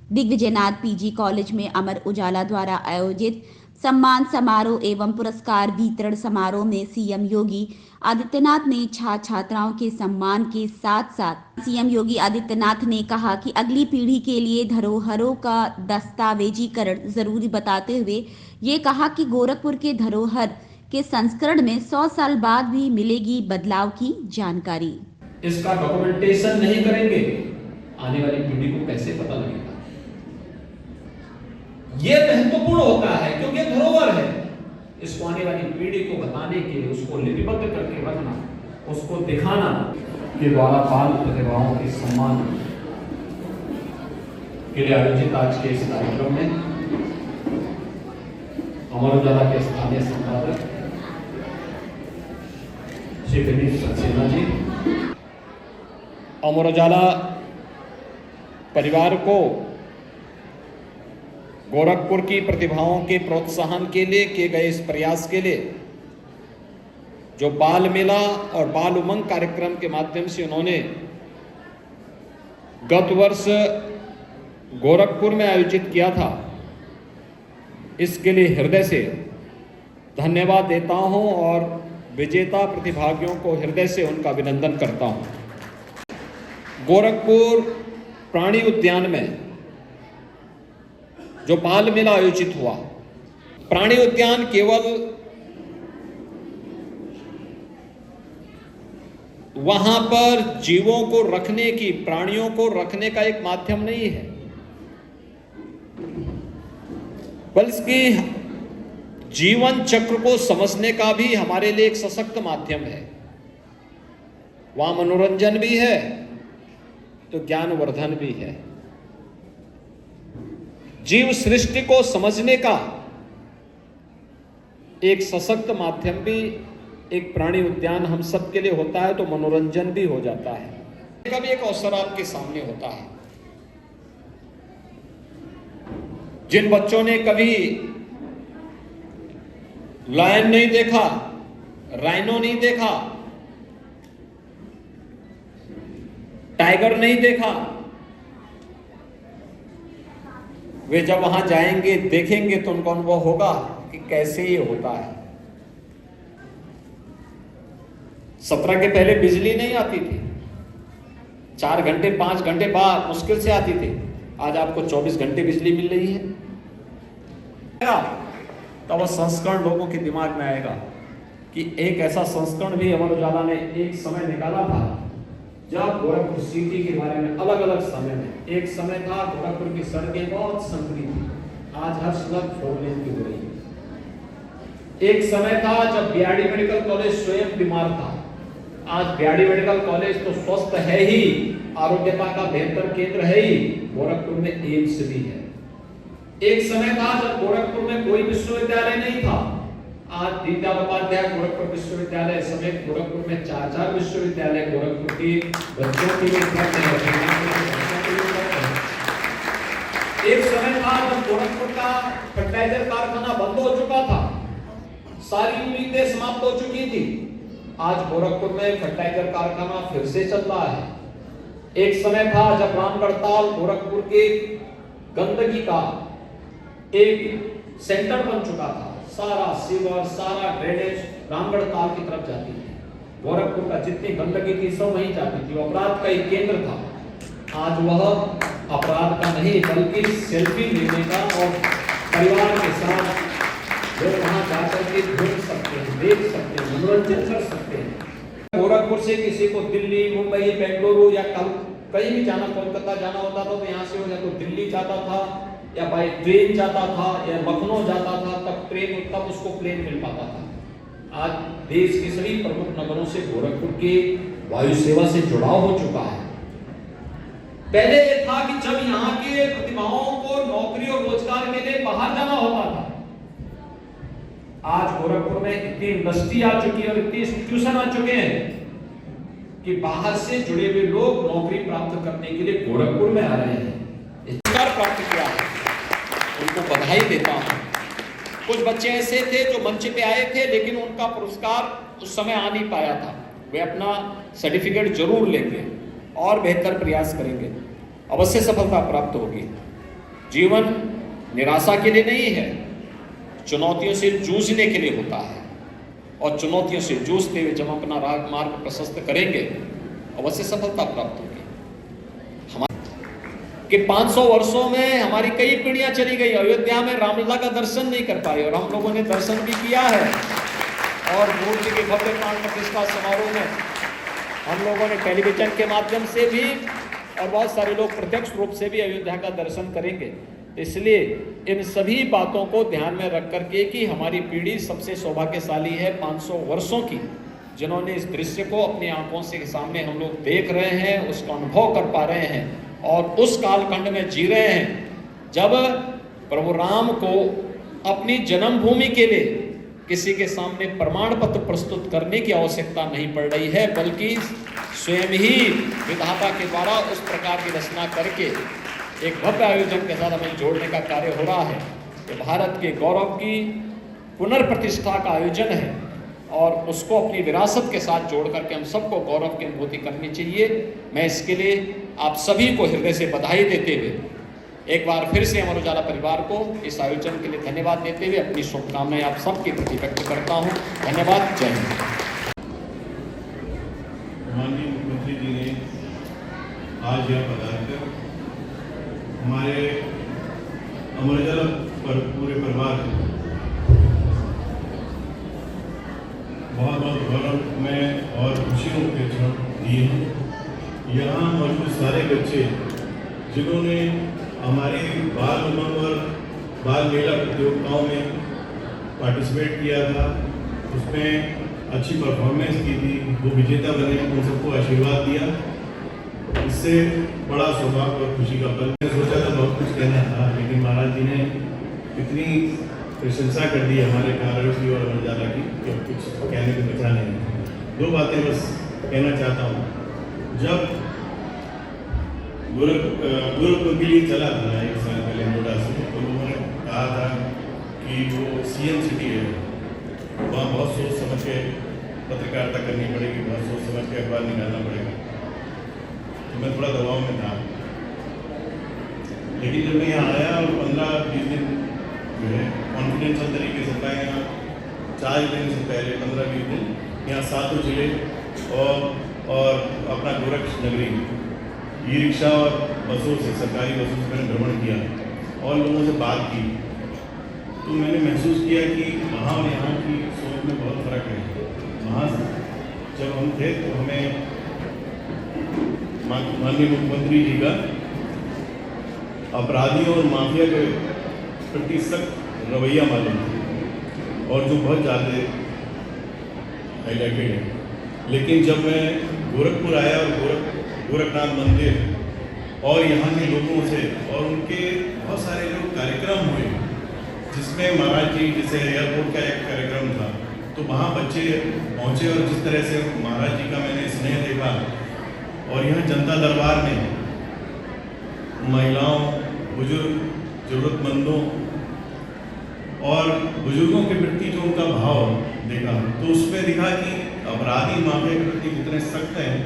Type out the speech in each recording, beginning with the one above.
Digvijaynath PG college में अमर उजाला द्वारा आयोजित सम्मान समारोह एवं पुरस्कार वितरण समारोह में सीएम योगी आदित्यनाथ ने छात्र छात्राओं के सम्मान के साथ साथ सीएम योगी आदित्यनाथ ने कहा कि अगली पीढ़ी के लिए धरोहरों का दस्तावेजीकरण जरूरी बताते हुए ये कहा कि गोरखपुर के धरोहर के संस्करण में 100 साल बाद भी मिलेगी बदलाव की जानकारी। इसका डॉक्यूमेंटेशन नहीं करेंगे, आने वाली पीढ़ी को कैसे पता लगेगा? यह महत्वपूर्ण होता है क्योंकि धरोहर है। इसको आने वाली पीढ़ी को बताने के लिए, उसको लिपिबद्ध करके रखना, उसको दिखाना के द्वारा बाल प्रतिभाओं के सम्मान के लिए आयोजित आज के इस कार्यक्रम में अमर उजाला के स्थानीय संपादक श्री विनीत सक्सेना जी, अमर उजाला परिवार को गोरखपुर की प्रतिभाओं के प्रोत्साहन के लिए किए गए इस प्रयास के लिए जो बाल मेला और बाल उमंग कार्यक्रम के माध्यम से उन्होंने गत वर्ष गोरखपुर में आयोजित किया था, इसके लिए हृदय से धन्यवाद देता हूं और विजेता प्रतिभागियों को हृदय से उनका अभिनंदन करता हूं। गोरखपुर प्राणी उद्यान में जो बाल मेला आयोजित हुआ, प्राणी उद्यान केवल वहां पर जीवों को रखने की, प्राणियों को रखने का एक माध्यम नहीं है, बल्कि जीवन चक्र को समझने का भी हमारे लिए एक सशक्त माध्यम है। वहां मनोरंजन भी है तो ज्ञानवर्धन भी है। जीव सृष्टि को समझने का एक सशक्त माध्यम भी एक प्राणी उद्यान हम सब के लिए होता है, तो मनोरंजन भी हो जाता है। कभी एक अवसर आपके सामने होता है, जिन बच्चों ने कभी लायन नहीं देखा, राइनो नहीं देखा, टाइगर नहीं देखा, वे जब वहां जाएंगे, देखेंगे तो उनको अनुभव होगा कि कैसे ये होता है। 17 के पहले बिजली नहीं आती थी, 4 घंटे 5 घंटे बाद मुश्किल से आती थी। आज आपको 24 घंटे बिजली मिल रही है। तब वह संस्करण लोगों के दिमाग में आएगा कि एक ऐसा संस्करण भी अमर उजाला ने एक समय निकाला था जब गोरखपुर सिटी के बारे में अलग अलग समय में, एक समय था गोरखपुर की सड़कें बहुत संकरी थी, आज हर सड़क 4 लेन की हो रही है। एक समय था जब बीआरडी मेडिकल कॉलेज स्वयं बीमार था, आज बीआरडी मेडिकल कॉलेज तो स्वस्थ है ही, आरोग्यता का बेहतर केंद्र है ही, गोरखपुर में एम्स भी है। एक समय था जब गोरखपुर में कोई विश्वविद्यालय नहीं था, आज दीनदयाल उपाध्याय गोरखपुर विश्वविद्यालय समेत गोरखपुर में 4 विश्वविद्यालय गोरखपुर के बच्चों के लिए उपलब्ध है। एक समय था जब गोरखपुर का फर्टिलाइजर कारखाना बंद हो चुका था, सारी उम्मीदें समाप्त हो चुकी थी, आज गोरखपुर में फर्टिलाइजर कारखाना फिर से चल रहा है। एक समय था जब रामगढ़ ताल गोरखपुर के गंदगी का एक सेंटर बन चुका था, सारा सीवर, सारा ड्रेनेज रामगढ़ ताल की तरफ जाती थी, गोरखपुर का जितनी गंदगी थी सब वहीं जाती थी, अपराध का एक केंद्र था। आज वह अपराध का नहीं बल्कि सेल्फी लेने का और परिवार के साथ लोग वहां जाकर के घूम सकते हैं, देख सकते हैं, मनोरंजन कर सकते हैं। गोरखपुर से किसी को दिल्ली, मुंबई, बेंगलुरु या कहीं भी जाना, कोलकाता जाना होता था तो यहाँ से वो या तो दिल्ली जाता था या बाई ट्रेन जाता था या लखनऊ जाता था, तब उसको प्लेन मिल पाता था। आज देश के सभी प्रमुख नगरों से गोरखपुर के वायु सेवा से जुड़ाव हो चुका है। पहले ये था कि जब यहाँ के प्रतिभाओं को नौकरी और रोजगार के लिए बाहर जाना होता था, आज गोरखपुर में इतनी इंडस्ट्री आ चुकी है और इतनी इंस्टीट्यूशन आ चुके हैं कि बाहर से जुड़े हुए लोग नौकरी प्राप्त करने के लिए गोरखपुर में आ रहे हैं। रोजगार प्राप्त किया है, उनको बधाई देता हूं। कुछ बच्चे ऐसे थे जो मंच पे आए थे लेकिन उनका पुरस्कार उस समय आ नहीं पाया था, वे अपना सर्टिफिकेट जरूर लेंगे और बेहतर प्रयास करेंगे, अवश्य सफलता प्राप्त होगी। जीवन निराशा के लिए नहीं है, चुनौतियों से जूझने के लिए होता है। और चुनौतियों से जूझते हुए जब हम अपना मार्ग प्रशस्त करेंगे, अवश्य सफलता प्राप्त होगी। कि 500 वर्षों में हमारी कई पीढ़ियां चली गई, अयोध्या में रामलला का दर्शन नहीं कर पाए, और हम लोगों ने दर्शन भी किया है। और मूर्ति के भव्य प्राण प्रतिष्ठा समारोह में हम लोगों ने टेलीविजन के माध्यम से भी और बहुत सारे लोग प्रत्यक्ष रूप से भी अयोध्या का दर्शन करेंगे। इसलिए इन सभी बातों को ध्यान में रख करके कि हमारी पीढ़ी सबसे सौभाग्यशाली है 500 वर्षों की, जिन्होंने इस दृश्य को अपनी आंखों से सामने हम लोग देख रहे हैं, उसका अनुभव कर पा रहे हैं और उस कालखंड में जी रहे हैं जब प्रभु राम को अपनी जन्मभूमि के लिए किसी के सामने प्रमाण पत्र प्रस्तुत करने की आवश्यकता नहीं पड़ रही है, बल्कि स्वयं ही विधाता के द्वारा उस प्रकार की रचना करके एक भव्य आयोजन के साथ हमें जोड़ने का कार्य हो रहा है। ये भारत के गौरव की पुनर्प्रतिष्ठा का आयोजन है और उसको अपनी विरासत के साथ जोड़ करके हम सबको गौरव की अनुभूति करनी चाहिए। मैं इसके लिए आप सभी को हृदय से बधाई देते हुए एक बार फिर से अमर उजाला परिवार को इस आयोजन के लिए धन्यवाद देते हुए अपनी शुभकामनाएं आप सबके प्रति व्यक्त करता हूं। धन्यवाद। जय हिंद। माननीय मुख्यमंत्री जी ने आज यह पधारकर हमारे अमर उजाला पर पूरे परिवार को बहुत बहुत गौरव में और खुशियों के क्षण दिए हैं। यहाँ मौजूद सारे बच्चे जिन्होंने हमारे बाल उमंग और बाल मेला प्रतियोगिताओं में पार्टिसिपेट किया था, उसमें अच्छी परफॉर्मेंस की थी, वो विजेता बने, उन सबको आशीर्वाद दिया। इससे बड़ा सौभाग्य और खुशी का पल। मैं सोचा था बहुत कुछ कहना था, लेकिन महाराज जी ने इतनी प्रशंसा कर दी हमारे कार्यों की और अमर उजाला की कि अब कुछ कहने को बचा नहीं। दो बातें बस कहना चाहता हूँ। जब गोरखपुर के लिए चला था 1 साल पहले नोएडा से, तो लोगों ने कहा था कि वो सीएम सिटी है, वहाँ बहुत सोच समझ के पत्रकारिता करनी पड़ेगी, बहुत सोच समझ के अखबार निकालना पड़ेगा। तो मैं थोड़ा दबाव में था, लेकिन जब मैं यहाँ आया और 15-20 दिन जो है कॉन्फिडेंशियल तरीके से था, यहाँ 4 दिन से पहले 15-20 दिन यहाँ 7 जिले और अपना गोरक्ष नगरी ई रिक्शा और बसों से, सरकारी बसों से मैंने भ्रमण किया और लोगों से बात की, तो मैंने महसूस किया कि वहाँ और यहाँ की सोच में बहुत फर्क है। वहाँ जब हम थे तो हमें माननीय मुख्यमंत्री जी का अपराधियों और माफिया के प्रति सख्त रवैया मालूम था और जो बहुत ज़्यादा हाईलाइटेड है। लेकिन जब मैं गोरखपुर आया और गोरखनाथ मंदिर और यहाँ के लोगों से और उनके बहुत सारे जो कार्यक्रम हुए, जिसमें महाराज जी जैसे एयरपोर्ट का एक कार्यक्रम था, तो वहाँ बच्चे पहुँचे और जिस तरह से महाराज जी का मैंने स्नेह देखा, और यहाँ जनता दरबार में महिलाओं, बुजुर्ग, जरूरतमंदों और बुजुर्गों के प्रति जो उनका भाव देखा, तो उसमें दिखा कि अपराधी माफिया के प्रति कितने सख्त हैं,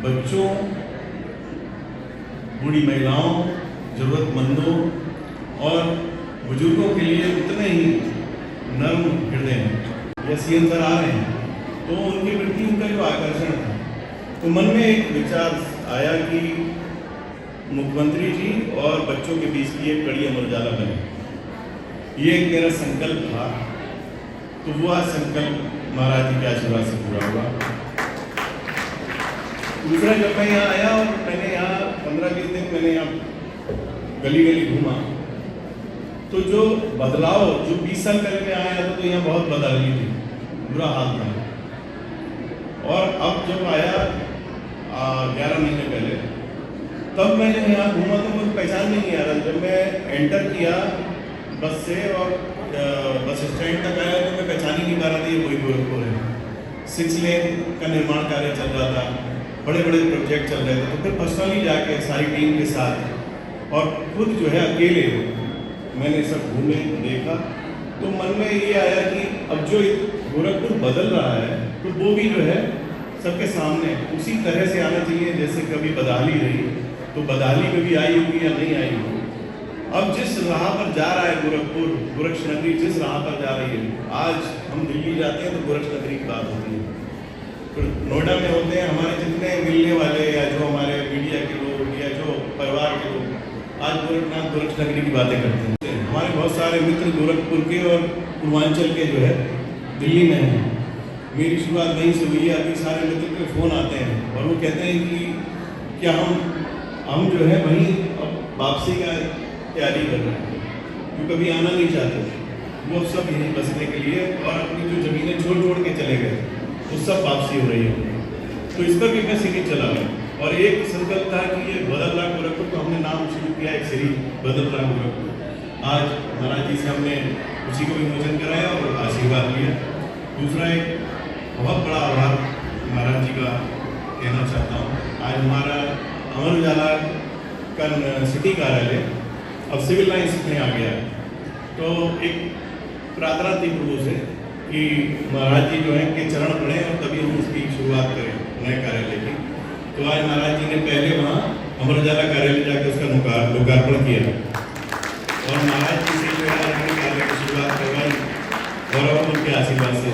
बच्चों, बूढ़ी महिलाओं, जरूरतमंदों और बुजुर्गों के लिए उतने ही नर्म हृदय हैं। या सीएम सर आ रहे हैं तो उनके प्रति उनका जो आकर्षण था, तो मन में एक विचार आया कि मुख्यमंत्री जी और बच्चों के बीच की एक कड़ी अमर उजाला बने। ये एक मेरा संकल्प था, तो वो आज संकल्प महाराज जी के आशीर्वाद से पूरा हुआ। दूसरा, जब मैं यहाँ आया और मैंने यहाँ 15-20 दिन मैंने यहाँ गली गली घूमा, तो जो बदलाव जो 20 साल पहले मैं आया था तो यहाँ बहुत बदली थी, बुरा हाल था। और अब जब आया 11 महीने पहले, तब मैं जब यहाँ घूमा तो मुझे पहचान नहीं आ रहा। जब मैं एंटर किया बस से और बस स्टैंड तक आया तो मैं पहचान ही नहीं पा रहा था ये वही गोरखपुर है। 6 लेन का निर्माण कार्य चल रहा था, बड़े बड़े प्रोजेक्ट चल रहे थे। तो फिर पर्सनली जाके सारी टीम के साथ और खुद जो है अकेले मैंने सब घूमे देखा, तो मन में ये आया कि अब जो गोरखपुर बदल रहा है तो वो भी जो है सबके सामने उसी तरह से आना चाहिए जैसे कभी बदाली रही, तो बदाली में भी आई होगी या नहीं आई होगी। अब जिस राह पर जा रहा है गोरखपुर, गोरक्ष नगरी जिस राह पर जा रही है, आज हम दिल्ली जाते हैं तो गोरक्ष नगरी की बात होती है, फिर नोएडा में होते हैं हमारे जितने मिलने वाले या जो हमारे मीडिया के लोग या जो परिवार के लोग, आज गोरखनाथ गोरक्ष नगरी की बातें करते हैं। हमारे बहुत सारे मित्र गोरखपुर के और पूर्वांचल के जो है दिल्ली में हैं। मेरी शुरुआत वहीं से हुई है। अभी सारे मित्र के फ़ोन आते हैं और वो कहते हैं कि क्या हम जो है वहीं अब वापसी का तैयारी कर रहे हैं, जो कभी आना नहीं चाहते, वो सब यहीं बसने के लिए और अपनी जो ज़मीनें छोड़ के चले गए, वो सब वापसी हो रही है। तो इस पर भी मैं सीरीज चला रहा हूँ और एक संकल्प था कि ये बदल रहा गोरखपुर, तो हमने नाम शुरू किया एक सीरीज बदल रहा गोरखपुर। आज महाराज जी से हमने उसी को विमोचन कराया और आशीर्वाद लिया। दूसरा एक बहुत बड़ा आभार महाराज जी का कहना चाहता हूँ। आज हमारा अमर उजाला का सिटी कार्यालय अब सिविल लाइन्स में आ गया है, तो एक प्रार्थना थी प्रभु से कि महाराज जी जो है के चरण पड़े और तभी हम उसकी शुरुआत करें नए कार्यालय की। तो आज महाराज जी ने पहले वहाँ अमर उजाला कार्यालय जाकर उसका लोकार्पण किया और महाराज जी से जो है कार्य की शुरुआत करवाई और उनके आशीर्वाद से